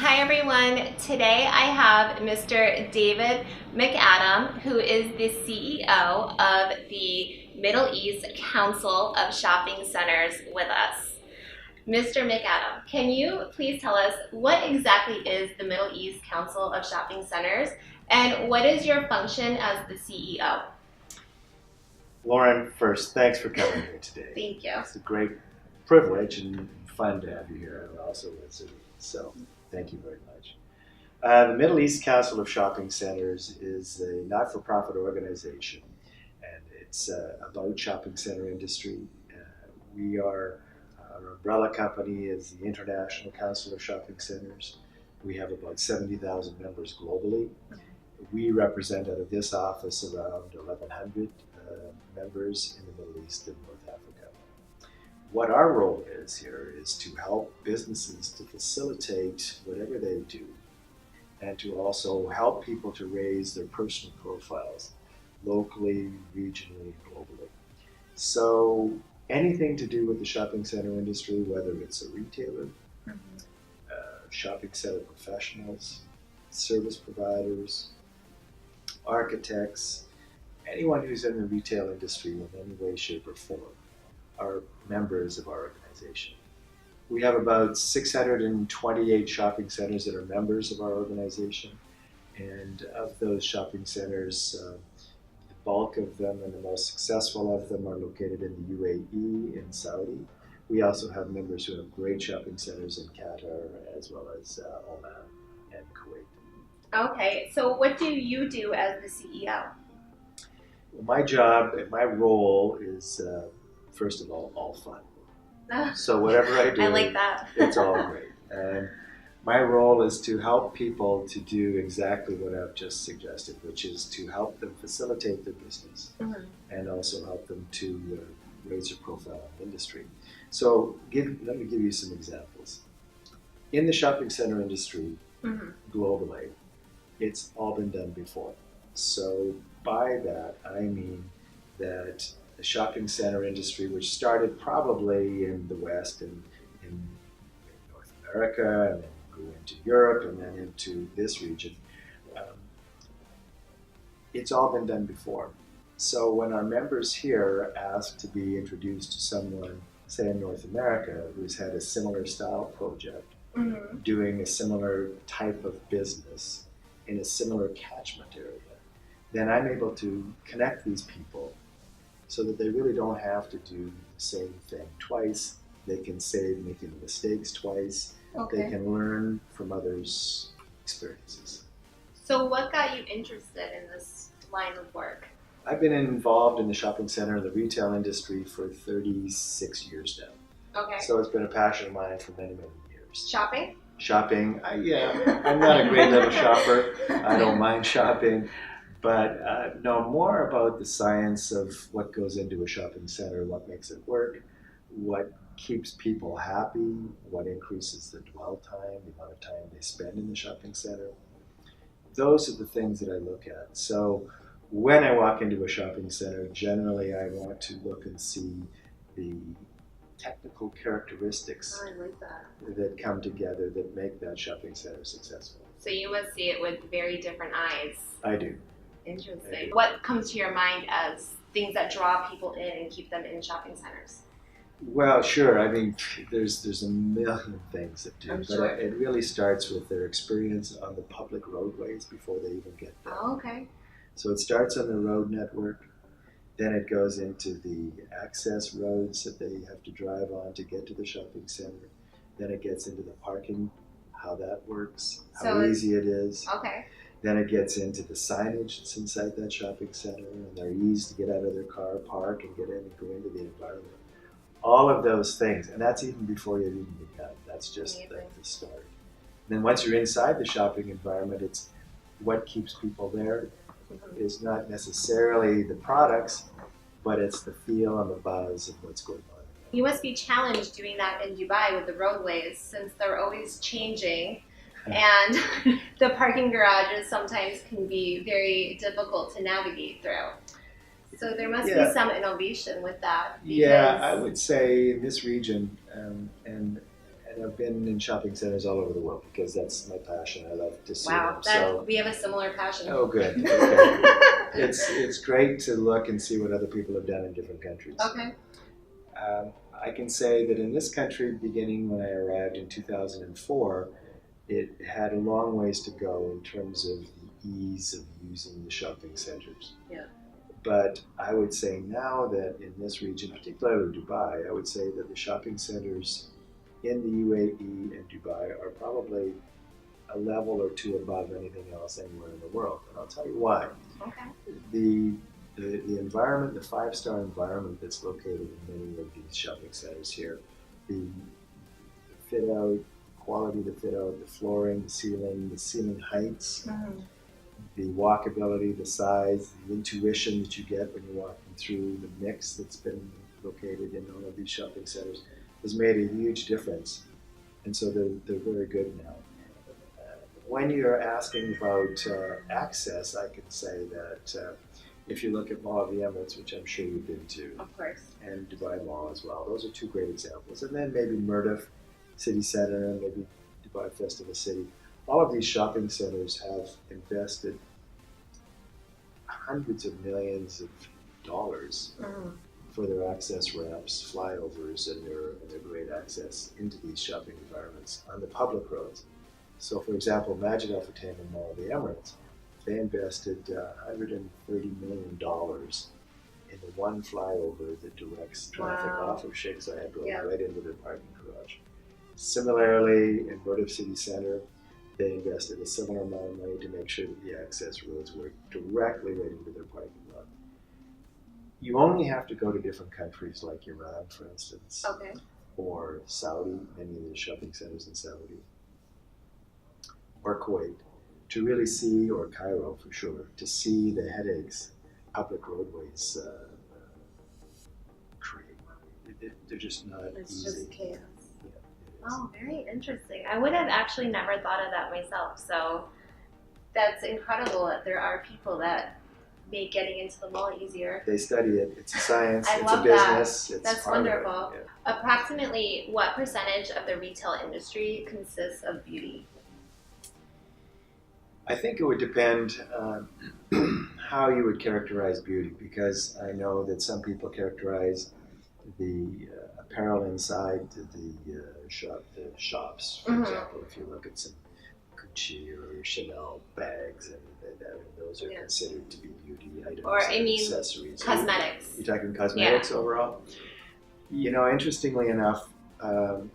Hi everyone. Today I have Mr. David Macadam, who is the CEO of the Middle East Council of Shopping Centers with us. Mr. Macadam, can you please tell us what exactly is the Middle East Council of Shopping Centers and what is your function as the CEO? Lauren, first, thanks for coming here today. Thank you. It's a great privilege and fun to have you here, and also visiting. So, thank you very much. The Middle East Council of Shopping Centers is a not-for-profit organization, and it's about shopping center industry. Our umbrella company is the International Council of Shopping Centers. We have about 70,000 members globally. We represent out of this office around 1,100 members in the Middle East and North Africa. What our role is here is to help businesses to facilitate whatever they do and to also help people to raise their personal profiles locally, regionally, globally. So anything to do with the shopping center industry, whether it's a retailer, shopping center professionals, service providers, architects, anyone who's in the retail industry in any way, shape, or form are members of our organization. We have about 628 shopping centers that are members of our organization, and of those shopping centers, the bulk of them and the most successful of them are located in the UAE and Saudi. We also have members who have great shopping centers in Qatar as well as Oman and Kuwait. Okay, so what do you do as the CEO? My job and my role is, first of all fun. So whatever I do, I like that. It's all great. And my role is to help people to do exactly what I've just suggested, which is to help them facilitate their business and also help them to raise their profile in the industry. So let me give you some examples. In the shopping center industry, globally, it's all been done before. So by that, I mean that the shopping center industry, which started probably in the West and in North America, and then grew into Europe and then into this region, it's all been done before. So when our members here ask to be introduced to someone, say in North America, who's had a similar style project, doing a similar type of business in a similar catchment area, then I'm able to connect these people so that they really don't have to do the same thing twice. They can save making mistakes twice. Okay. They can learn from others' experiences. So what got you interested in this line of work? I've been involved in the shopping center and the retail industry for 36 years now. Okay. So it's been a passion of mine for many, many years. Shopping? Shopping, I'm not a great little shopper. I don't mind shopping. But know more about the science of what goes into a shopping center, what makes it work, what keeps people happy, what increases the dwell time, the amount of time they spend in the shopping center. Those are the things that I look at. So when I walk into a shopping center, generally I want to look and see the technical characteristics that come together that make that shopping center successful. So you must see it with very different eyes. I do. Interesting. What comes to your mind as things that draw people in and keep them in shopping centers? Well, sure. I mean, there's a million things that do, but sure. It really starts with their experience on the public roadways before they even get there. Oh, okay. So it starts on the road network, then it goes into the access roads that they have to drive on to get to the shopping center. Then it gets into the parking, how that works, how easy it is. Okay. Then it gets into the signage that's inside that shopping center and their ease to get out of their car, park, and get in and go into the environment. All of those things, and that's even before you even begun. That's just the start. And then once you're inside the shopping environment, it's what keeps people there. Is not necessarily the products, but it's the feel and the buzz of what's going on. You must be challenged doing that in Dubai with the roadways since they're always changing. And the parking garages sometimes can be very difficult to navigate through. So there must be some innovation with that. Yeah, I would say in this region, and And I've been in shopping centers all over the world because that's my passion. I love to see Wow, them. we have a similar passion. Oh, good. Okay. It's great to look and see what other people have done in different countries. Okay. I can say that in this country, beginning when I arrived in 2004, it had a long ways to go in terms of the ease of using the shopping centers. Yeah. But I would say now that in this region, particularly Dubai, I would say that the shopping centers in the UAE and Dubai are probably a level or two above anything else anywhere in the world. And I'll tell you why. Okay. The environment, the five-star environment that's located in many of these shopping centers here, the fit out, quality of the fit out, the flooring, the ceiling heights, the walkability, the size, the intuition that you get when you're walking through the mix that's been located in all of these shopping centers has made a huge difference. And so they're very good now. When you're asking about access, I can say that if you look at Mall of the Emirates, which I'm sure you've been to, Of course. and Dubai Mall as well, those are two great examples. And then maybe Murdoch City Center and maybe Dubai Festival City. All of these shopping centers have invested hundreds of millions of dollars for their access ramps, flyovers, and their great access into these shopping environments on the public roads. So, for example, Macadam Mall of the Emirates, they invested $130 million in the one flyover that directs traffic off of Sheikh Zayed Road right into their parking garage. Similarly, in Murdoch City Center, they invested a similar amount of money to make sure that the access roads were directly right into their parking lot. You only have to go to different countries like Iran, for instance, or Saudi, many of the shopping centers in Saudi, or Kuwait, to really see, or Cairo for sure, to see the headaches public roadways create. They're just not easy. It's just chaos. Yeah, Oh, very interesting. I would have actually never thought of that myself. So that's incredible that there are people that make getting into the mall easier. They study it. It's a science. I it's love a business. that. It's That's part wonderful. Of it. Yeah. Approximately what percentage of the retail industry consists of beauty? I think it would depend on how you would characterize beauty, because I know that some people characterize the apparel inside the shops. For example, if you look at some Gucci or Chanel bags, and those are considered to be beauty items. Or I mean, accessories. cosmetics. You're talking cosmetics overall? You know, interestingly enough,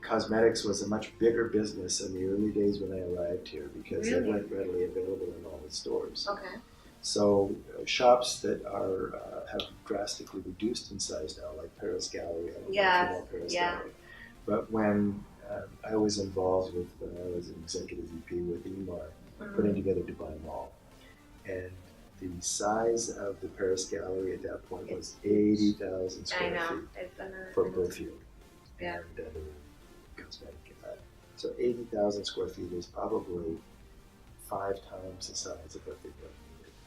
cosmetics was a much bigger business in the early days when I arrived here, because they weren't readily available in all the stores. Okay. So shops that are have drastically reduced in size now, like Paris Gallery. I don't know if you know Paris Gallery. But when I was involved with, when I was an executive VP with EMAR, putting together Dubai Mall, and the size of the Paris Gallery at that point was 80,000 square feet for perfume and other cosmetic. So 80,000 square feet is probably 5 times the size of what they built.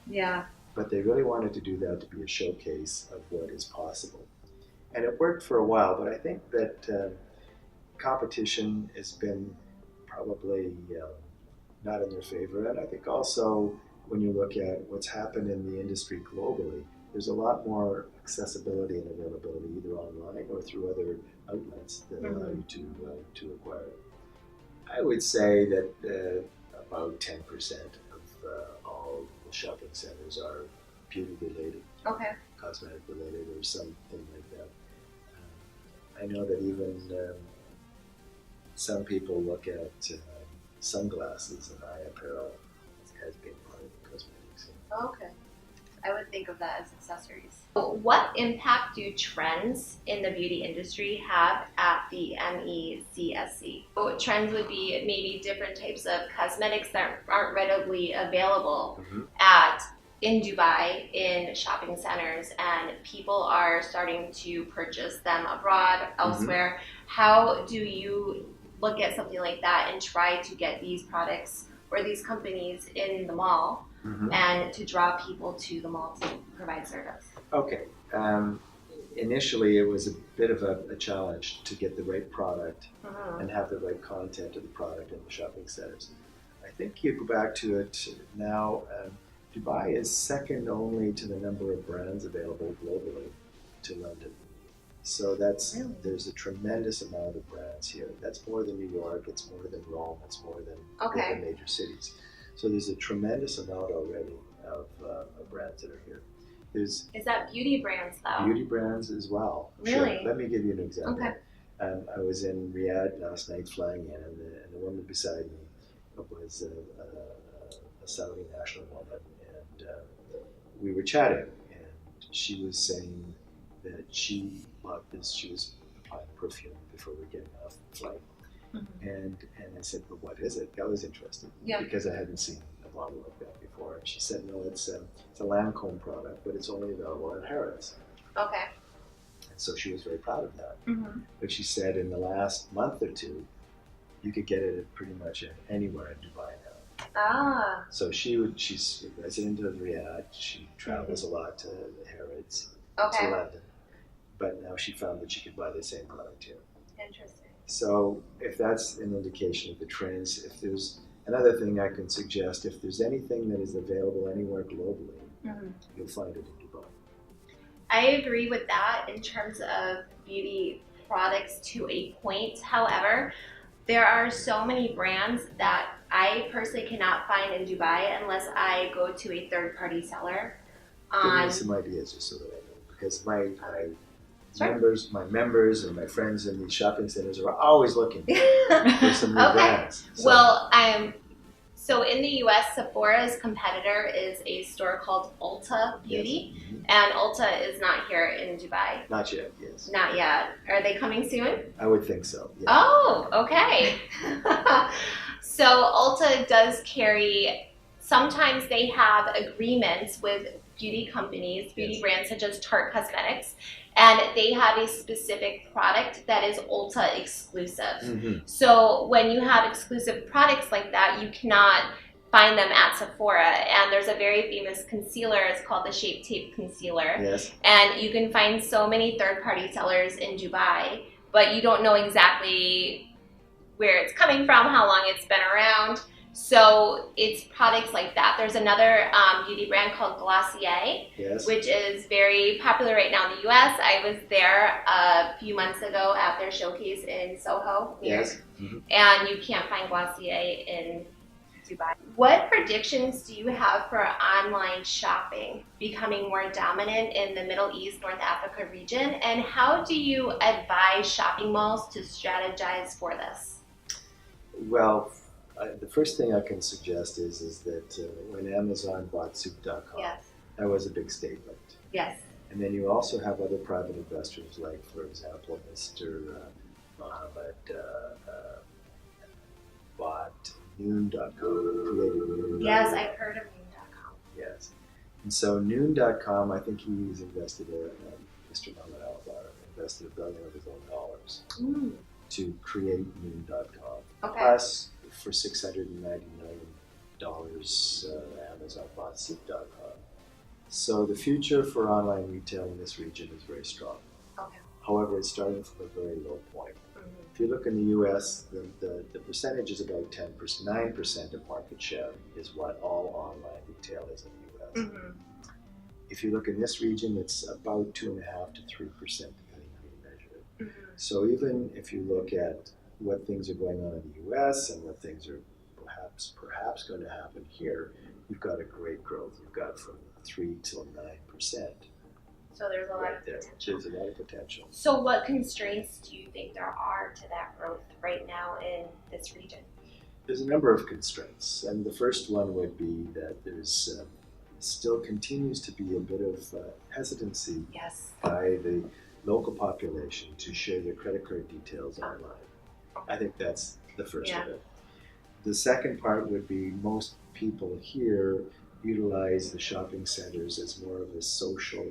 Yeah. But they really wanted to do that to be a showcase of what is possible. And it worked for a while, but I think that competition has been probably not in their favor. And I think also when you look at what's happened in the industry globally, there's a lot more accessibility and availability either online or through other outlets that allow you to acquire it. I would say that about 10% of all the shopping centers are beauty related, cosmetic related, or something like that. I know that even some people look at sunglasses and eye apparel as being part of the cosmetics. Okay. I would think of that as accessories. What impact do trends in the beauty industry have at the MECSC? So trends would be maybe different types of cosmetics that aren't readily available in Dubai, in shopping centers, and people are starting to purchase them abroad, elsewhere. How do you look at something like that and try to get these products or these companies in the mall and to draw people to the mall to provide service? Okay. initially it was a bit of a challenge to get the right product Mhm. and have the right content of the product in the shopping centers. I think you go back to it now, Dubai is second only to the number of brands available globally to London. So Really? there's a tremendous amount of brands here. That's more than New York, it's more than Rome, it's more than Okay. the major cities. So there's a tremendous amount already of brands that are here. There's Is that beauty brands though? beauty brands as well. Really? Sure. Let me give you an example. Okay. I was in Riyadh last night flying in, and the woman beside me was a Saudi national woman, and we were chatting, and she was saying that she bought this. She was applying perfume before we were getting off the flight, and I said, "But what is it?" I was interested because I hadn't seen a bottle like that before. And she said, "No, it's a Lancome product, but it's only available at Harrods." Okay. And so she was very proud of that. Mm-hmm. But she said in the last month or two, you could get it at pretty much anywhere in Dubai now. Ah. So she's a resident of Riyadh. She travels a lot to Harrods, Okay. to London. But now she found that she could buy the same product here. Interesting. So if that's an indication of the trends, if there's another thing I can suggest, if there's anything that is available anywhere globally, you'll find it in Dubai. I agree with that in terms of beauty products to a point. However, there are so many brands that I personally cannot find in Dubai unless I go to a third-party seller. Give me some ideas just so that I know, because my Sure. members and my friends in these shopping centers are always looking for some new brands. So, Well, so in the US, Sephora's competitor is a store called Ulta Beauty, yes. and Ulta is not here in Dubai. Not yet, yes. Not yet. Are they coming soon? I would think so. Yeah. Oh, okay. So Ulta does carry, sometimes they have agreements with beauty companies, beauty Yes. brands such as Tarte Cosmetics, and they have a specific product that is Ulta exclusive. Mm-hmm. So when you have exclusive products like that, you cannot find them at Sephora. And there's a very famous concealer, it's called the Shape Tape Concealer. Yes. And you can find so many third-party sellers in Dubai, but you don't know exactly where it's coming from, how long it's been around. So it's products like that. There's another beauty brand called Glossier, Yes. which is very popular right now in the US. I was there a few months ago at their showcase in Soho, New York, Yes. Mm-hmm. and you can't find Glossier in Dubai. What predictions do you have for online shopping becoming more dominant in the Middle East, North Africa region? And how do you advise shopping malls to strategize for this? Well, the first thing I can suggest is that when Amazon bought Soup.com, Yes. that was a big statement. Yes. And then you also have other private investors, like, for example, Mr. Mohammed bought Noon.com, created Noon.com. Yes, I've heard of Noon.com. Yes. And so Noon.com, I think he's invested, Mr. Mohammed invested $1 billion of his own dollars to create Noon.com. Okay. Plus, for $690 million, Amazon bought Soup.com. So the future for online retail in this region is very strong. Okay. However, it's starting from a very low point. If you look in the U.S., the percentage is about 10%, 9% of market share is what all online retail is in the U.S. If you look in this region, it's about 2.5% to 3%, depending how you measure it. So even if you look at what things are going on in the U.S. and what things are perhaps going to happen here, you've got a great growth. You've got from 3 till 9%. So there's a lot Right of there. potential. There's a lot of potential. So what constraints do you think there are to that growth right now in this region? There's a number of constraints, and the first one would be that there's still continues to be a bit of hesitancy Yes. by the local population to share their credit card details online. I think that's the first of it. The second part would be most people here utilize the shopping centers as more of a social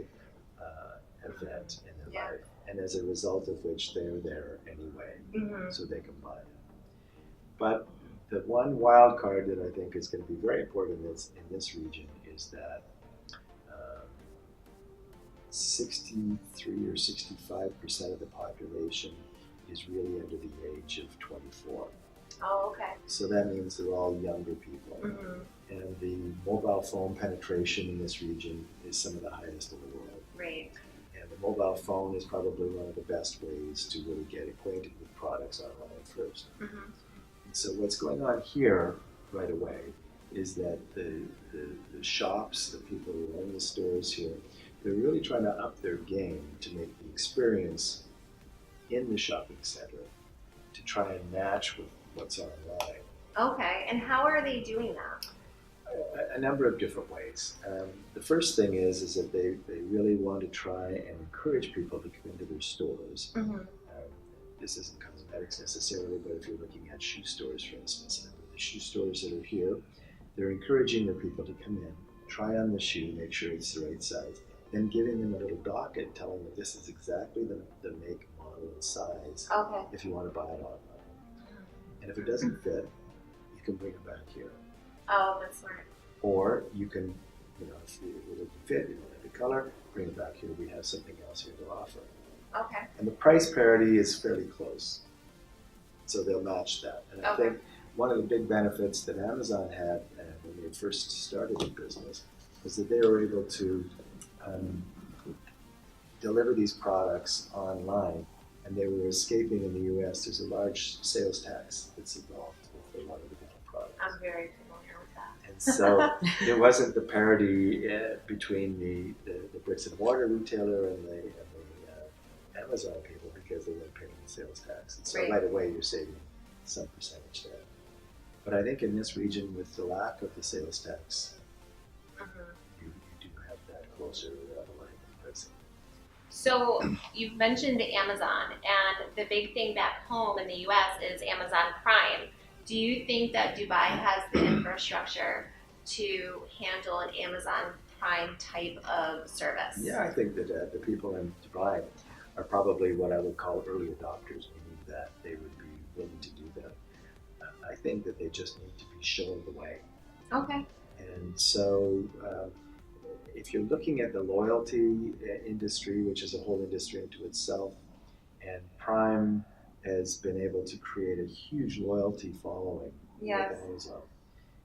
event in their life, and as a result of which they're there anyway, so they can buy it. But the one wild card that I think is going to be very important in this region is that 63 or 65% of the population is really under the age of 24. Oh, okay. So that means they're all younger people. Mm-hmm. And the mobile phone penetration in this region is some of the highest in the world. Right. And the mobile phone is probably one of the best ways to really get acquainted with products online first. Mm-hmm. And so what's going on here right away is that the shops, the people who own the stores here, they're really trying to up their game to make the experience in the shopping center to try and match with what's online. Okay, and how are they doing that? A number of different ways. The first thing is that they really want to try and encourage people to come into their stores. Mm-hmm. This isn't cosmetics necessarily, but if you're looking at shoe stores, for instance, the shoe stores that are here, they're encouraging their people to come in, try on the shoe, make sure it's the right size, then giving them a little docket telling them this is exactly the make, model, and size if you want to buy it online. And if it doesn't fit, you can bring it back here. Oh, that's smart. Or you can, if it doesn't fit, you don't like the color, bring it back here. We have something else here to offer. Okay. And the price parity is fairly close. So they'll match that. And I think one of the big benefits that Amazon had when they first started the business was that they were able to deliver these products online, and they were escaping in the US. There's a large sales tax that's involved with a lot of the different products. I'm very familiar with that. And so there wasn't the parity between the bricks and mortar retailer and the Amazon people because they weren't paying the sales tax. And so right away you're saving some percentage there. But I think in this region, with the lack of the sales tax, you do have that closer line of pricing. So you've mentioned Amazon, and the big thing back home in the US is Amazon Prime. Do you think that Dubai has the infrastructure to handle an Amazon Prime type of service? Yeah, I think that the people in Dubai are probably what I would call early adopters, meaning that they would be willing to do that. I think that they just need to be shown the way. Okay. And so if you're looking at the loyalty industry, which is a whole industry unto itself, and Prime has been able to create a huge loyalty following with Amazon.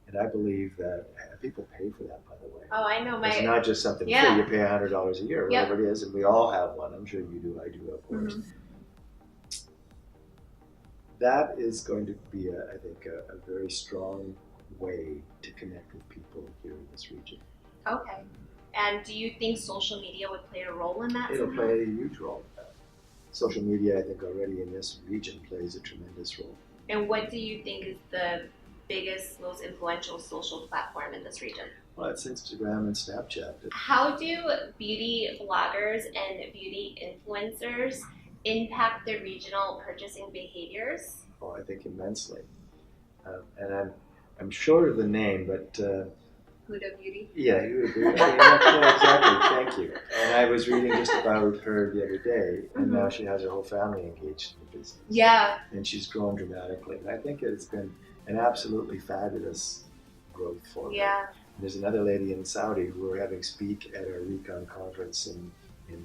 And I believe that people pay for that, by the way. Oh, I know. It's not just something free. You pay $100 a year, whatever it is, and we all have one. I'm sure you do. I do, of course. Mm-hmm. That is going to be, I think, a very strong way to connect with people here in this region. Okay. And do you think social media would play a role in that? It'll play a huge role in that. Social media, I think, already in this region plays a tremendous role. And what do you think is the biggest, most influential social platform in this region? Well, it's Instagram and Snapchat. How do beauty bloggers and beauty influencers impact the regional purchasing behaviors? Oh, I think immensely. And I'm short of the name, but Huda Beauty? Yeah, Huda Beauty. Yeah, exactly. Thank you. And I was reading just about her the other day, and now she has her whole family engaged in the business. Yeah. And she's grown dramatically. And I think it's been an absolutely fabulous growth for her. Yeah. And there's another lady in Saudi who we're having speak at our Recon conference in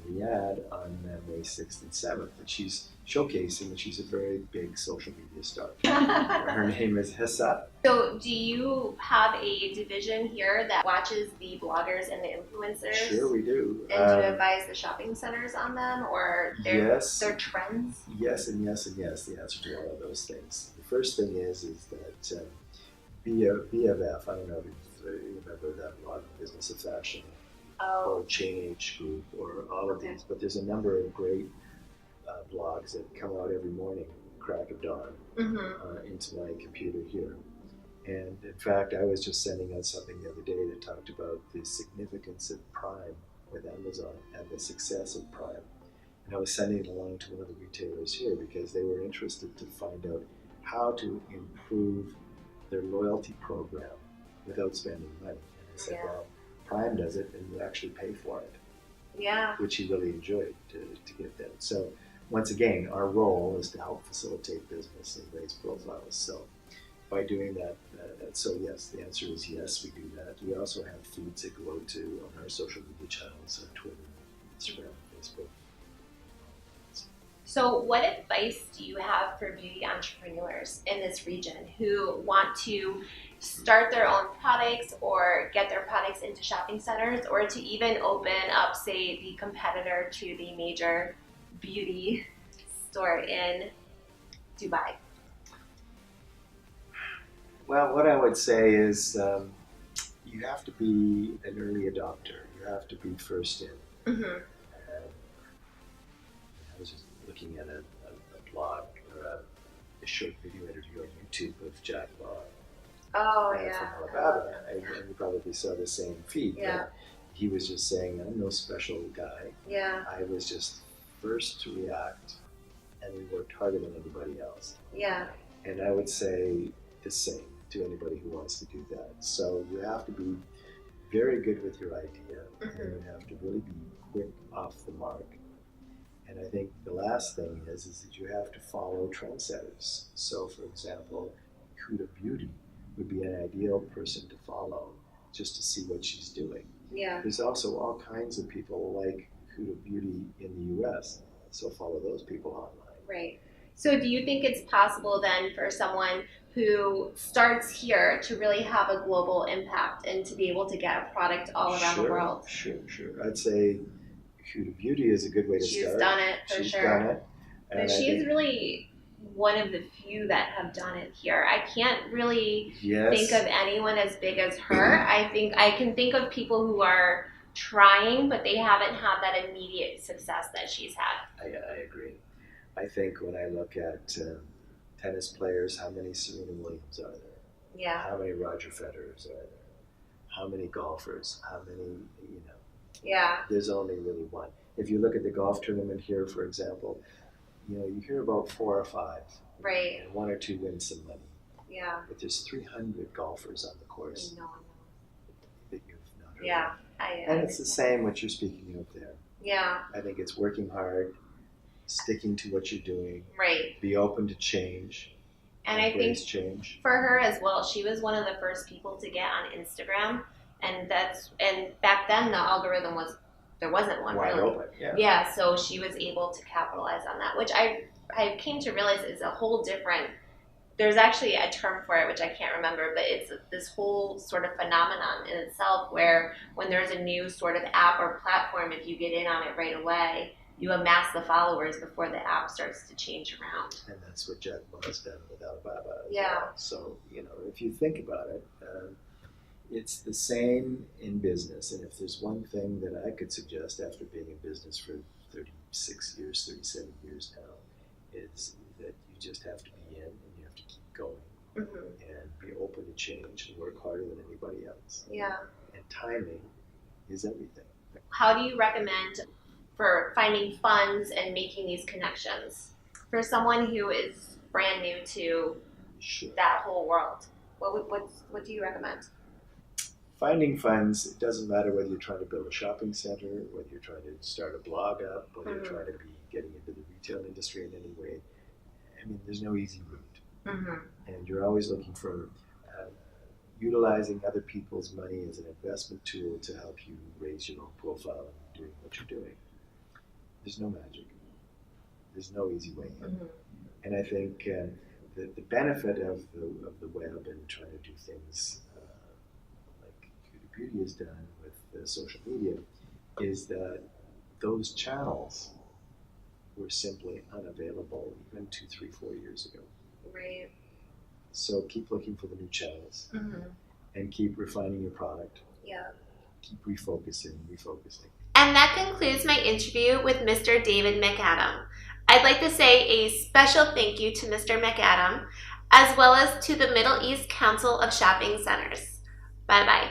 Riyadh on May 6th and 7th. And she's showcasing that she's a very big social media star. Her name is Hissa. So do you have a division here that watches the bloggers and the influencers? Sure, we do. And do you advise the shopping centers on them or their trends? Yes and yes and yes, the answer to all of those things. The first thing is that BFF, I don't know if you remember that blog, Business of Fashion, or Chain H Group, or all of these, but there's a number of great blogs that come out every morning, crack of dawn, into my computer here. And in fact, I was just sending out something the other day that talked about the significance of Prime with Amazon and the success of Prime. And I was sending it along to one of the retailers here because they were interested to find out how to improve their loyalty program without spending money. And I said, well, Prime does it and you actually pay for it. Yeah. Which he really enjoyed to get that. So once again, our role is to help facilitate business and raise profiles. So by doing that, so yes, the answer is yes, we do that. We also have feeds that go out to on our social media channels, Twitter, Instagram, Facebook. So what advice do you have for beauty entrepreneurs in this region who want to start their own products or get their products into shopping centers, or to even open up, say, the competitor to the major beauty store in Dubai? Well, what I would say is you have to be an early adopter. You have to be first in. Mm-hmm. I was just looking at a blog or a short video interview on YouTube of Jack Bond Oh, from yeah. Alabama, and you probably saw the same feed. Yeah. But he was just saying, I'm no special guy. Yeah. I was just first to react, and we worked harder than anybody else. Yeah. And I would say the same to anybody who wants to do that. So you have to be very good with your idea, Mm-hmm. and you have to really be quick off the mark. And I think the last thing is that you have to follow trendsetters. So, for example, Huda Beauty would be an ideal person to follow just to see what she's doing. Yeah. There's also all kinds of people like Huda Beauty in the US, so follow those people online. Right. So do you think it's possible then for someone who starts here to really have a global impact and to be able to get a product all around the world? Sure. I'd say Huda Beauty is a good way to She's start. done it for She's sure. done it. But And I she's think, really one of the few that have done it here. I can't really yes, think of anyone as big as her. I think I can think of people who are trying, but they haven't had that immediate success that she's had. I agree. I think when I look at tennis players, how many Serena Williams are there? Yeah. How many Roger Federers are there? How many golfers? How many, Yeah. there's only really one. If you look at the golf tournament here, for example, you hear about 4 or 5, Right. and 1 or 2 win some money. Yeah. But there's 300 golfers on the course No. that you've not heard Yeah. of. And it's the same what you're speaking of there. Yeah. I think it's working hard, sticking to what you're doing, Right. be open to change, And I think embrace change. for her as well, she was one of the first people to get on Instagram, and back then the algorithm there wasn't one Wide really. open, yeah. Yeah, so she was able to capitalize on that, which I came to realize is a whole different. There's actually a term for it, which I can't remember, but it's this whole sort of phenomenon in itself where when there's a new sort of app or platform, if you get in on it right away, you amass the followers before the app starts to change around. And that's what Jack Ma's done with Alibaba. Yeah. So, if you think about it, it's the same in business. And if there's one thing that I could suggest after being in business for 36 years, 37 years now, is that you just have to be in and you have to keep going Mm-hmm. and be open to change and work harder than anybody else. Yeah. And timing is everything. How do you recommend for finding funds and making these connections for someone who is brand new to Sure. that whole world? What do you recommend? Finding funds, it doesn't matter whether you're trying to build a shopping center, whether you're trying to start a blog up, whether Mhm. you're trying to be getting into the retail industry in any way. I mean, there's no easy route. Mm-hmm. And you're always looking for utilizing other people's money as an investment tool to help you raise your own profile in doing what you're doing. There's no magic. There's no easy way in. Mm-hmm. And I think the benefit of the web and trying to do things like Huda Beauty has done with social media is that those channels were simply unavailable even 2, 3, 4 years ago. Right. So keep looking for the new channels Mm-hmm. and keep refining your product. Yeah. Keep refocusing. And that concludes my interview with Mr. David Macadam. I'd like to say a special thank you to Mr. Macadam, as well as to the Middle East Council of Shopping Centers. Bye-bye.